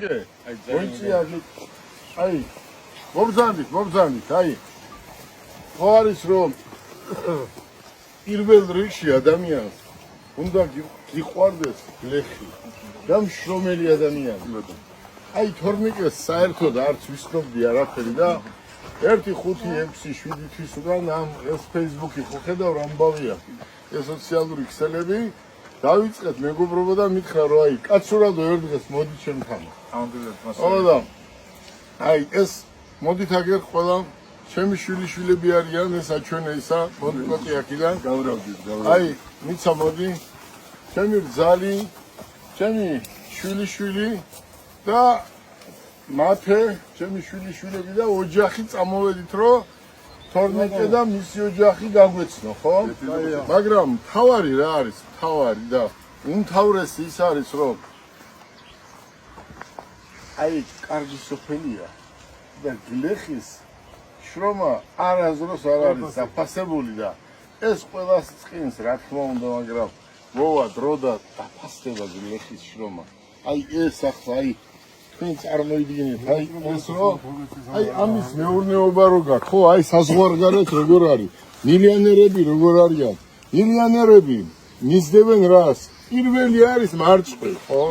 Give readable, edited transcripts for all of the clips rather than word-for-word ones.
გონგე მოიწიაღი აი მობრძანდით აი ხო არის რომ პირველ რიგში ადამიანს უნდა გიყვარდეს გლეხი და მშრომელი ადამიანი აი თორნიკეს საერთოდ არც ვისნობდი არაფერი და 1 5 6 7 თვის უკან ამ ეს Facebook-ი ხო ხედავ რამბავია ეს სოციალური ქსელები დავიწყეთ მეგობრობა და მითხრა რომ აი კაცურადო ერთ დღეს მოდი ჩემთან ამბობ აი ეს მოდით აგერ ყველა ჩემი შვილიშვილები არიან ესა ჩვენ ისა მოდიკოტი აქიდან გავრავდით აი მიცა მოდი ჩემი ბრძალი ჩემი შვილიშვილი და მათე ჩემი შვილიშვილები და ოჯახი წამოვედით რომ თორნიკე და მისი ოჯახი გაგვეცნო ხო მაგრამ თავარი რა არის თავარი და უმთავრესი ის არის რომ აი კარგი სოფელია და გლეხის შრომა არასდროს არ არის დაფასებული და ეს ყველას წკინს რა თქმა უნდა მაგრამ მოვა დრო და დაფასდება გლეხის შრომა აი ეს ახლა აი თქვენ წარმოიდგინეთ აი ეს რომ აი ამის მეურნეობა რო გაქვს ხო აი საზღვარგარეთ როგორ არის მილიონერები როგორ არიან მილიონერები მისდევენ რას პირველი არის მარჭყვი ხო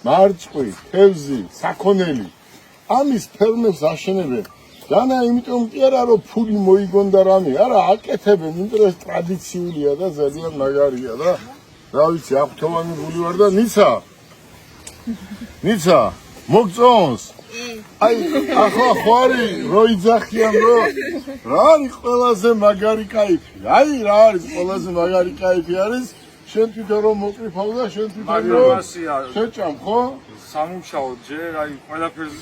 მარჭყვი თევზი საქონელი ამის ფერმებს აშენებენ დანა იმიტომ კი არა რომ ფული მოიგონდა რამე არა აკეთებენ იმიტომ ეს ტრადიციულია და ძალიან მაგარია და რა ვიცი აფთოვანი გული ვარ და ნიცა მოგწონს აი ახლა ხوارი რო იძახიან რომ რა არის ყველაზე მაგარი кайფი აი რა არის ყველაზე მაგარი кайფი არის შენ თვითონ რომ მოკრიფავ და შენ თვითონ რომ შეჭამ ხო სამუშაო ჯერ აი ყველაფერს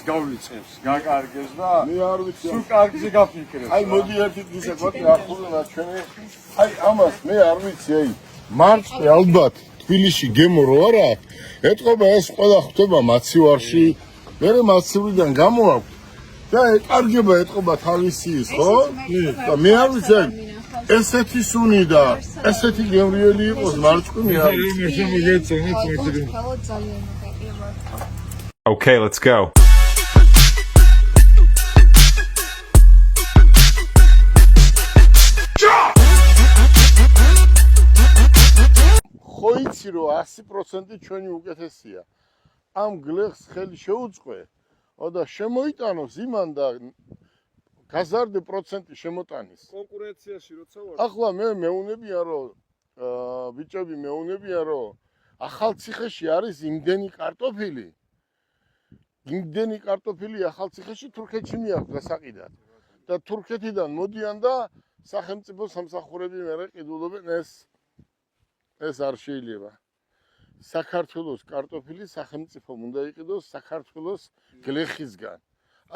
გავიწყებს გაკარგებს და მე არ ვიცი სულ კარგზე გაფიქრებ აი მოდი ერთი ისე ვაკი ახლა ჩვენი აი ამას მე არ ვიცი აი მარცხი ალბათ თბილისში გემო რო არა ეთყობა ეს ყველა ხდება მაცივარში მე მაცივრიდან გამოვაქვს და ეკარგება ეთყობა თავისი ის ხო და მე არ ვიცი ესეთი სუნი და ესეთი გემრიელი იყოს მარცხი მე არ ვიცი Okay, let's go. ხოიცი რომ 100% ჩვენი უკეთესია. ამ გლეხს ხელი შეუწყე და შემოიტანოს იმან და გაზარდე პროცენტი შემოტანის. კონკურენციაში როცა ვარ. ახლა მე მეუნებია რომ ბიჭები მეუნებია რომ ახალციხეში არის იმდენი კარტოფილი. იმდენი კარტოფილი ახალციხეში თურქეთში მიაქვს გასაყიდად. და თურქეთიდან მოდიან და სახელმწიფო სამსახურები მერე ყიდულობენ ეს არ შეიძლება. საქართველოს კარტოფილი სახელმწიფომ უნდა იყიდოს საქართველოს გლეხისგან.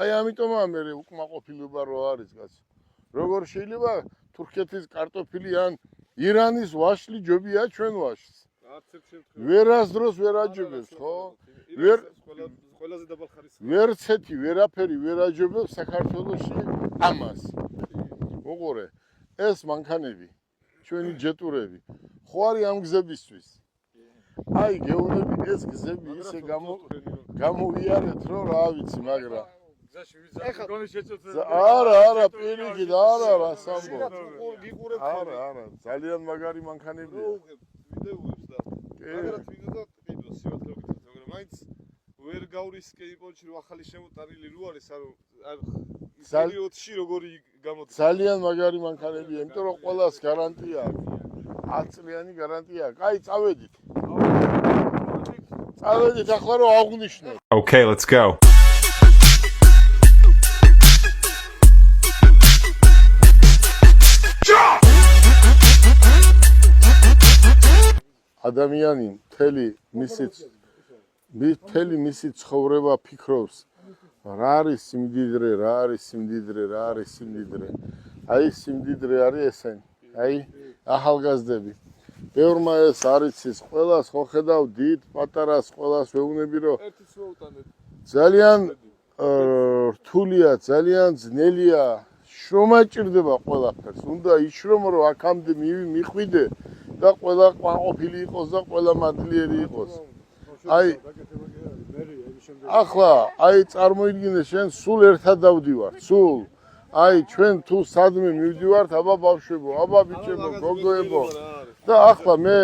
აი ამიტომაა მე უკმაყოფილება რო არის კაცო. როგორ შეიძლება თურქეთის კარტოფილი ან ირანის ვაშლი ჯობია ჩვენ ვაშლს. ვერასდროს ვერ აჯობებს ხო? ყველაზე დაბალხარისხი. ვერცეთი ვერაფერი ვერ აჯობებს საქართველოში ამას. უყურე, ეს მანქანები, ჩვენი ჯეტურები, ხო არის ამ გზებისთვის. აი გეუბნები ეს გზები ისე გამოვიარეთ რომ რა ვიცი მაგრამ არა პირიქით არა რას ამბობ არა ძალიან მაგარი მანქანებია ვიდეოებს და მაგრამ ვიდეო და ვიდეო სიუჟეტებით მაგრამ მაინც ვერ გავრისკე იპოჩი რომ ახალი შემოტანილი რო არის არ პერიოდში როგორი გამოდის ძალიან მაგარი მანქანებია იმიტომ რომ ყველას გარანტია აქვს 10 წლიანი გარანტია აქვს აი წავედით ახლა რომ აღვნიშნოთ Okay, let's go. ადამიანი მთელი მისი ცხოვრება ფიქრობს რა არის სიმდიდრე აი სიმდიდრე არის ესენი აი ახალგაზრდები ბევრმა ეს არის ის ყველას ხო ხედავ დიდ პატარას ყველას ვეუბნები რომ ძალიან რთულია ძალიან ძნელია შრომა ჭირდება ყველაფერს უნდა იშრომო რომ აქამდე მიხვიდე და ყველა ყოფილი იყოს და ყველა მადლიერი იყოს აი ახლა აი წარმოიდგინე შენ სულ ერთად დავდივართ, სულ. აი ჩვენ თუ სადმე მივდივართ, აბა ბავშვებო, აბა ბიჭებო, გოგოებო. და ახლა მე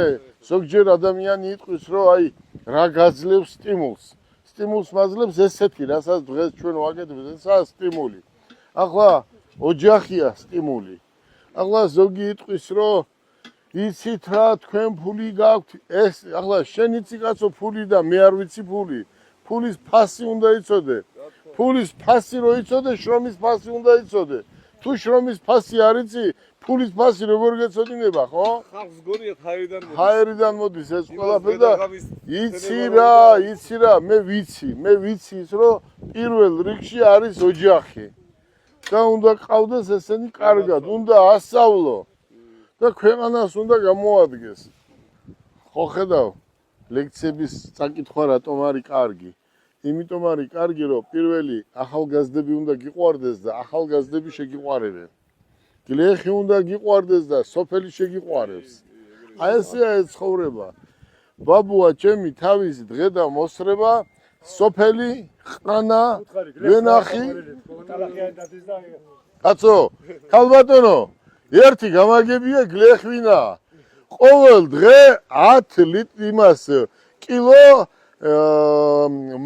ზოგჯერ ადამიანი იტყვის, რომ აი რა გაძლევს სტიმულს. სტიმულს მაძლევს ესეთი, რასაც დღეს ჩვენ ვაკეთებთ, ესაა სტიმული. ახლა ოჯახია სტიმული. ახლა ზოგი იტყვის, რომ იცით რა, თქვენ ფული გაქვთ, ეს ახლა შენ იცი კაცო ფული და მე არ ვიცი ფული. ფულის ფასი უნდა იცოდე. ფულის ფასი რო იცოდე, შრომის ფასი უნდა იცოდე. თუ შრომის ფასი არ იცი, ფულის ფასი როგორ გეცოდინება, ხო? ხალხს გონიათ ჰაერიდან მოდის. ჰაერიდან მოდის ეს ყველაფერი და იცი რა, მე ვიცი ის, რომ პირველ რიგში არის ოჯახი. და უნდა ყავდეს ესენი კარგად, უნდა ასწავლო. და ქვეყანას უნდა გამოადგეს. ხო ხედავ, ლექციების წაკითხვა რატომ არის კარგი? იმიტომ არის კარგი, რომ პირველი ახალგაზრდები უნდა გიყვარდეს და ახალგაზრდები შეგიყვარებენ. გლეხი უნდა გიყვარდეს და სოფელი შეგიყვარებს. აი ესეა ეს ცხოვრება. ბაბუა ჩემი თავის დღე და მოსრება, სოფელი ყანა ვენახი. კაცო, ქალბატონო, ერთი გამაგებია გლეხვინა. ყოველ დღე 10 ლიტრი იმას კილო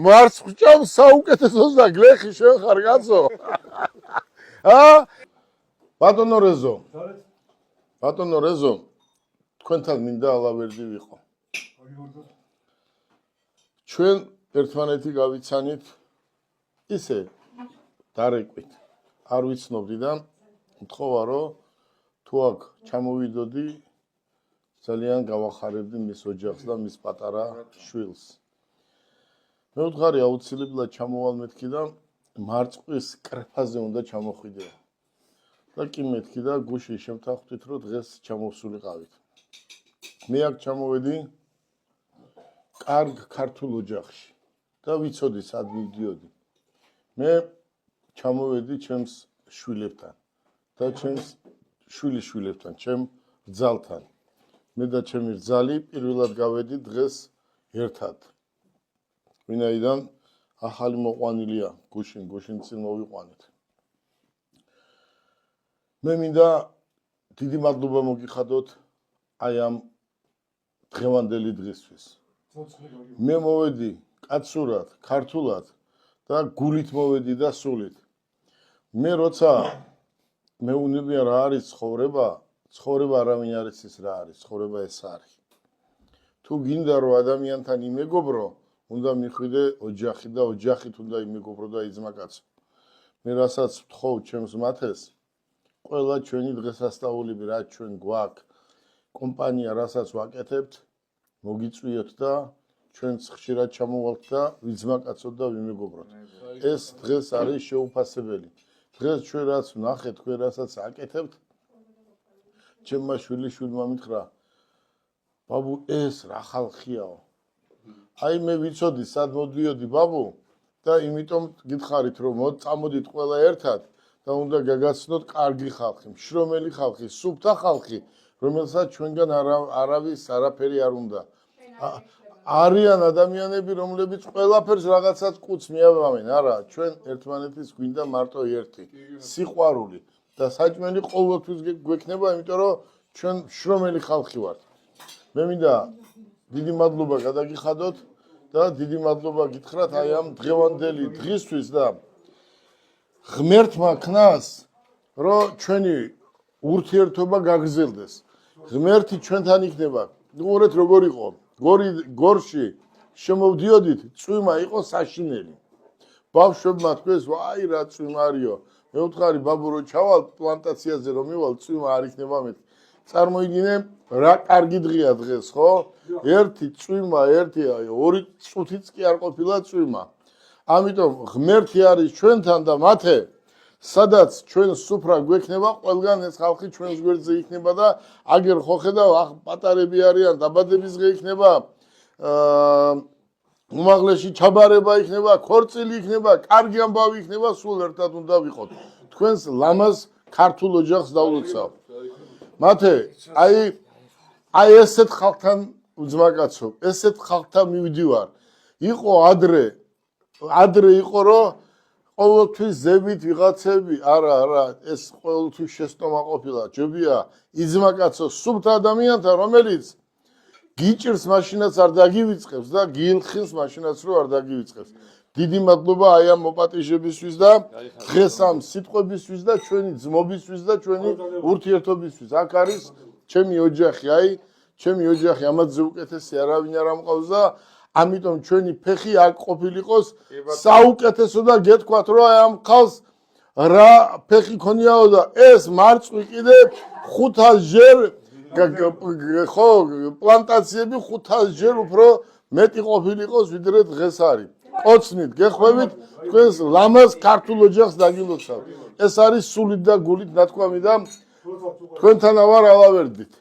მარცხჭამს საუკეთესოს და გლეხი შენ ხარ კაცო. ბატონო რეზო, თქვენთან მინდა ალავერდი ვიყო. ჩვენ ერთმანეთი გავიცანით ისე დარეკვით. არ ვიცნობდი და მთხოვა რომ თუ აქ ჩამოვიდოდი ძალიან გავახარებდი მის ოჯახს და მის პატარა შვილს. მე ვდგარი აუცილებლად ჩამოვალ მეთქი და მარწყვის კრეფაზე უნდა ჩამოხვიდე. და კი მეთქი და გუში შემთხვით რომ დღეს ჩამოვსულიყავით. მე აქ ჩამოვედი კარგ ქართულ ოჯახში და ვიცოდი სად მივდიოდი. მე ჩამოვედი ჩემს შვილებთან და ჩემს შვილიშვილებთან, ჩემ ბრძალთან. მე და ჩემი ბრძალი პირველად გავედი დღეს ერთად. ვინაიდან ახალი მოყვანილია გუშინ წინ მოვიყვანეთ. მე მინდა დიდი მადლობა მოგიხადოთ აი ამ დღევანდელი დღისთვის. მე მოვედი კაცურად, ქართულად და გულით მოვედი და სულით. მე როცა მეუნებია რა არის ცხოვრება, ცხოვრება არავინ არ იცის რა არის, ცხოვრება ეს არის. თუ გინდა რომ ადამიანთან იმეგობრო, უნდა მიხვიდე ოჯახი და ოჯახით უნდა იმეგობრო და იძმაკაცო. მე რასაც ვთხოვ ჩემს მათეს, ყველა ჩვენი დღესასწაულები რა ჩვენ გვაქვს, კომპანია რასაც ვაკეთებთ, მოგიწვიოთ და ჩვენც ხშირად ჩამოვალთ და ვიძმაკაცოთ და ვიმეგობროთ. ეს დღეს არის შეუფასებელი. დღეს ჩვენ რაც ვნახეთ, თქვენ რასაც აკეთებთ, ჩემმა შვილიშვილმა მითხრა, ბაბუ ეს რა ხალხიაო. აი მე ვიცოდი სად მოდიოდი ბაბუ და იმიტომ გითხარით რომ წამოდით ყველა ერთად და უნდა გაგაცნოთ კარგი ხალხი, მშრომელი ხალხი, სუფთა ხალხი, რომელსაც ჩვენგან არავის არაფერი არ უნდა. არიან ადამიანები, რომლებიც ყველაფერს რაღაცას კუც მიაბამენ, არა, ჩვენ ერთმანეთის გვინდა მარტო ერთი, სიყვარული და საჭმელი ყოველთვის გვექნება, იმიტომ რომ ჩვენ მშრომელი ხალხი ვართ. მე მინდა დიდი მადლობა გადაგიხადოთ და დიდი მადლობა გითხრათ აი ამ დღევანდელი დღისთვის და ღმერთმა ქნას, რომ ჩვენი ურთიერთობა გაგრძელდეს. ღმერთი ჩვენთან იქნება. უყურეთ როგორ იყო. გორში შემოვდიოდით, წვიმა იყო საშინელი. ბავშვებმა თქვეს, ვაი რა წვიმარიო. მე ვთხარი ბაბუ რო ჩავალ პლანტაციაზე რომ მივალ, წვიმა არ იქნება მეთქი. წარმოიდგინე რა კარგი დღეა დღეს, ხო? ერთი წვიმა, ორი წუთიც კი არ ყოფილა წვიმა. ამიტომ ღმერთი არის ჩვენთან და მათე სადაც ჩვენ სუფრა გვექნება, ყველგან ეს ხალხი ჩვენს გვერდზე იქნება და აგერ ხო ხედავ, პატარები არიან, დაბადების დღე იქნება, უმაღლესი ჩაბარება იქნება, ქორწილი იქნება, კარგი ამბავი იქნება, სულ ერთად უნდა ვიყოთ. თქვენს ლამაზ ქართულ ოჯახს დავლოცავ. მათე, აი ესეთ ხალხთან ვძმაკაცობ, ესეთ ხალხთან მივდივარ. იყო ადრე ადრე იყო რომ ყოველთვის ზევით ვიღაცები, არა, ეს ყოველთვის შეცდომა ყოფილა. ჯობია იძმა კაცო სუფთა ადამიანთა, რომელიც გიჭირს მაშინაც არ დაგივიწყებს და გილხილს მაშინაც რო არ დაგივიწყებს. დიდი მადლობა აი ამ მოპატიჟებისთვის და დღეს ამ სიტყვებისთვის და ჩვენი ძმობისთვის და ჩვენი ურთიერთობისთვის. აქ არის ჩემი ოჯახი, ჩემი ოჯახი ამაზე უკეთესი არავინ არ ამყავს და ამიტომ ჩვენი ფეხი აქ ყოფილიყოს საუკეთესო და გეთქვათ რომ აი ამ ხალს რა ფეხი ქონიაო და ეს მარწყვი კიდე 500 ჯერ ხო პლანტაციები 500 ჯერ უფრო მეტი ყოფილიყოს ვიდრე დღეს არის. ოცნით გეხვევით თქვენს ლამაზ ქართულ ოჯახს დაგილოცავ. ეს არის სულით და გულით ნათქვამი და თქვენთანა ვარ ალავერდით.